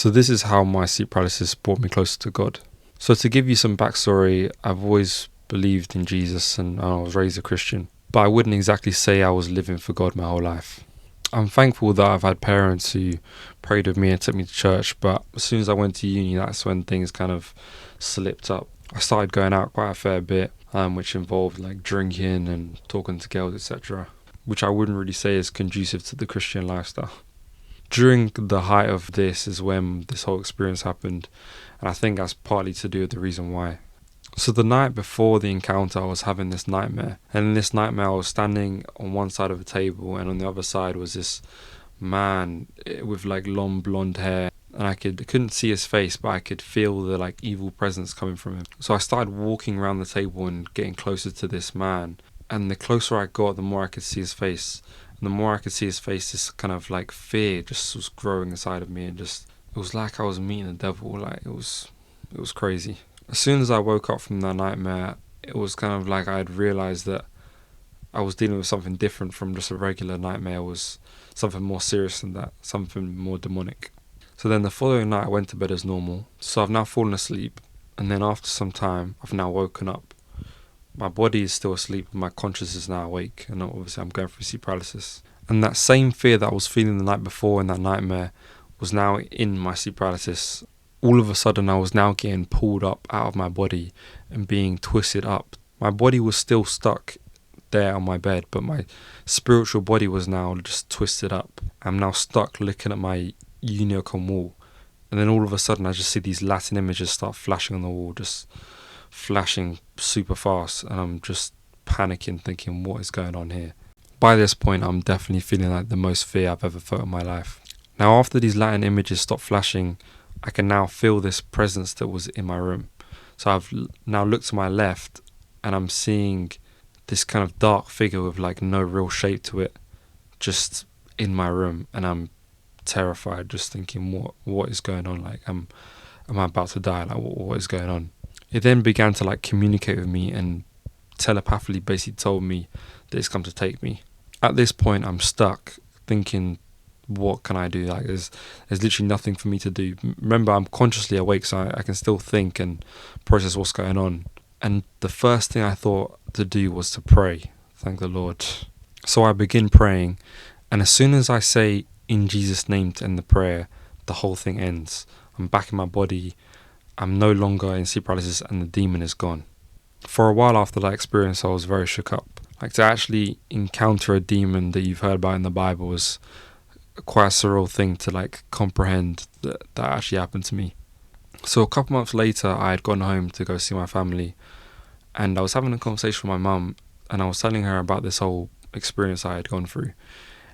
So this is how my sleep paralysis brought me closer to God. So to give you some backstory, I've always believed in Jesus and I was raised a Christian, but I wouldn't exactly say I was living for God my whole life. I'm thankful that I've had parents who prayed with me and took me to church, but as soon as I went to uni, that's when things kind of slipped up. I started going out quite a fair bit, which involved like drinking and talking to girls, etc., which I wouldn't really say is conducive to the Christian lifestyle. During the height of this is when this whole experience happened, and I think that's partly to do with the reason why. So the night before the encounter, I was having this nightmare, and in this nightmare I was standing on one side of a table and on the other side was this man with like long blonde hair, and I couldn't see his face, but I could feel the like evil presence coming from him. So I started walking around the table and getting closer to this man, and the closer I got, the more I could see his face. And the more I could see his face, this kind of like fear just was growing inside of me, and just it was like I was meeting the devil. Like it was crazy. As soon as I woke up from that nightmare, it was kind of like I had realised that I was dealing with something different from just a regular nightmare. It was something more serious than that, something more demonic. So then the following night I went to bed as normal. So I've now fallen asleep, and then after some time I've now woken up. My body is still asleep, my conscious is now awake, and obviously I'm going through sleep paralysis. And that same fear that I was feeling the night before in that nightmare was now in my sleep paralysis. All of a sudden I was now getting pulled up out of my body and being twisted up. My body was still stuck there on my bed, but my spiritual body was now just twisted up. I'm now stuck looking at my Unicom wall, and then all of a sudden I just see these Latin images start flashing on the wall, just flashing super fast, and I'm just panicking, thinking, what is going on here? By this point I'm definitely feeling like the most fear I've ever felt in my life. Now after these Latin images stopped flashing, I can now feel this presence that was in my room. So I've now looked to my left and I'm seeing this kind of dark figure with like no real shape to it just in my room, and I'm terrified, just thinking, what is going on? Like am I about to die? Like what is going on? It then began to like communicate with me and telepathically basically told me that it's come to take me. At this point I'm stuck thinking, what can I do? Like there's literally nothing for me to do. Remember, I'm consciously awake, so I can still think and process what's going on. And the first thing I thought to do was to pray. Thank the Lord. So I begin praying, and as soon as I say in Jesus' name to end the prayer, the whole thing ends. I'm back in my body. I'm no longer in sleep paralysis, and the demon is gone. For a while after that experience, I was very shook up. Like to actually encounter a demon that you've heard about in the Bible was quite a surreal thing to like comprehend that actually happened to me. So a couple months later I had gone home to go see my family, and I was having a conversation with my mum, and I was telling her about this whole experience I had gone through,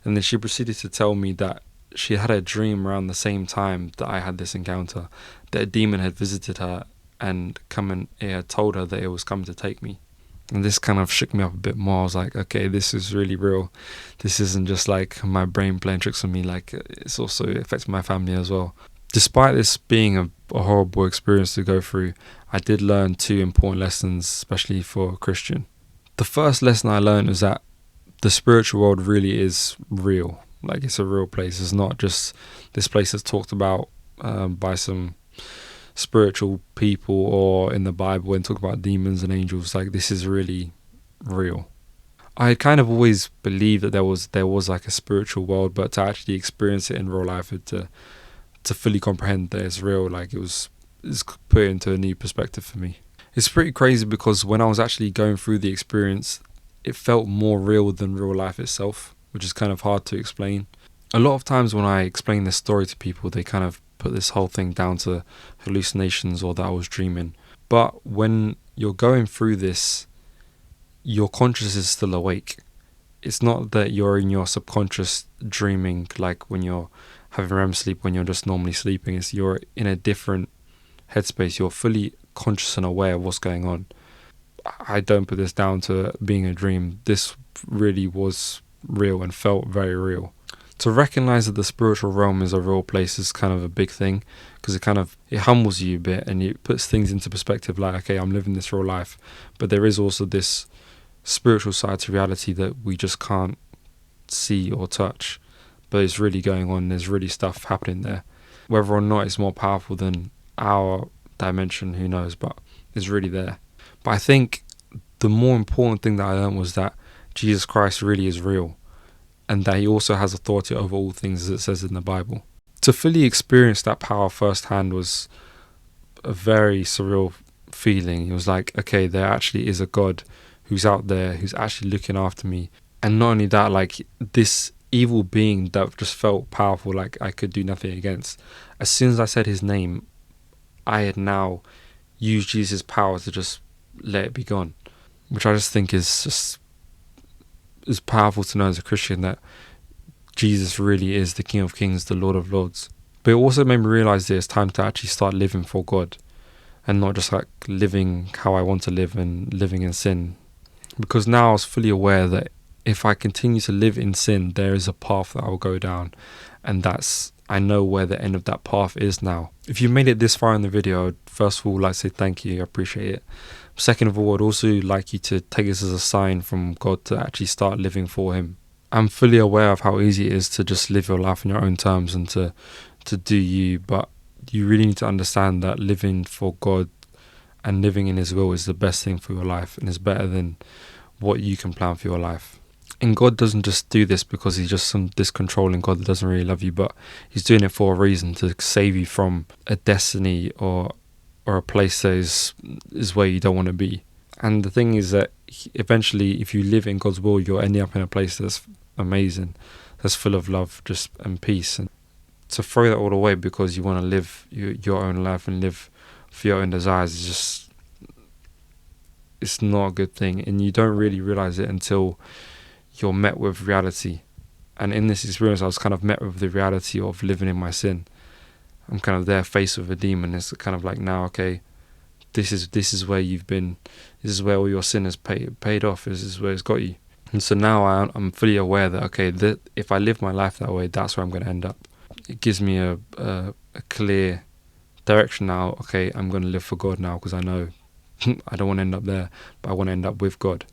and then she proceeded to tell me that she had a dream around the same time that I had this encounter, that a demon had visited her and it had told her that it was coming to take me. And this kind of shook me up a bit more. I was like, okay, this is really real. This isn't just like my brain playing tricks on me, like it's also affecting my family as well. Despite this being a horrible experience to go through, I did learn two important lessons, especially for a Christian. The first lesson I learned is that the spiritual world really is real. Like it's a real place. It's not just this place that's talked about by some spiritual people or in the Bible and talk about demons and angels. Like this is really real. I had kind of always believed that there was like a spiritual world, but to actually experience it in real life, to fully comprehend that it's real, like it's put into a new perspective for me. It's pretty crazy because when I was actually going through the experience, it felt more real than real life itself, which is kind of hard to explain. A lot of times when I explain this story to people, they kind of put this whole thing down to hallucinations or that I was dreaming. But when you're going through this, your conscious is still awake. It's not that you're in your subconscious dreaming like when you're having REM sleep, when you're just normally sleeping. It's you're in a different headspace. You're fully conscious and aware of what's going on. I don't put this down to being a dream. This really was real and felt very real. To recognize that the spiritual realm is a real place is kind of a big thing, because it humbles you a bit and it puts things into perspective, like, okay, I'm living this real life, but there is also this spiritual side to reality that we just can't see or touch, but it's really going on. There's really stuff happening there. Whether or not it's more powerful than our dimension, who knows, but it's really there. But I think the more important thing that I learned was that Jesus Christ really is real, and that he also has authority over all things, as it says in the Bible. To fully experience that power firsthand was a very surreal feeling. It was like, okay, there actually is a God who's out there, who's actually looking after me. And not only that, like, this evil being that just felt powerful, like I could do nothing against. As soon as I said his name, I had now used Jesus' power to just let it be gone, which I just think is powerful to know as a Christian, that Jesus really is the King of Kings, the Lord of Lords. But it also made me realize that it's time to actually start living for God, and not just like living how I want to live and living in sin. Because now I was fully aware that if I continue to live in sin, there is a path that I will go down, and I know where the end of that path is now. If you made it this far in the video, first of all, I'd like to say thank you, I appreciate it. Second of all, I'd also like you to take this as a sign from God to actually start living for him. I'm fully aware of how easy it is to just live your life on your own terms and to do you, but you really need to understand that living for God and living in his will is the best thing for your life, and is better than what you can plan for your life. And God doesn't just do this because he's just this controlling God that doesn't really love you, but he's doing it for a reason, to save you from a destiny or a place that is where you don't want to be. And the thing is that eventually, if you live in God's will, you're ending up in a place that's amazing, that's full of love, just and peace. And to throw that all away because you want to live your own life and live for your own desires is just, it's not a good thing. And you don't really realize it until you're met with reality. And in this experience, I was kind of met with the reality of living in my sin. I'm kind of there faced with a demon. It's kind of like, now, okay, this is where you've been. This is where all your sin has paid off. This is where it's got you. And so now I'm fully aware that, okay, that if I live my life that way, that's where I'm going to end up. It gives me a clear direction now. Okay, I'm going to live for God now, because I know I don't want to end up there, but I want to end up with God,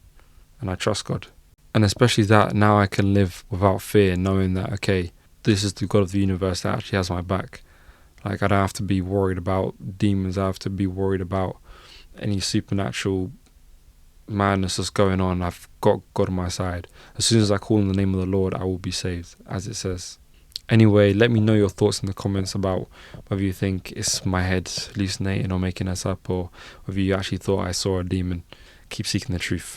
and I trust God. And especially that now I can live without fear, knowing that, okay, this is the God of the universe that actually has my back. Like, I don't have to be worried about demons. I have to be worried about any supernatural madness that's going on. I've got God on my side. As soon as I call in the name of the Lord, I will be saved, as it says. Anyway, let me know your thoughts in the comments about whether you think it's my head hallucinating or making us up, or whether you actually thought I saw a demon. Keep seeking the truth.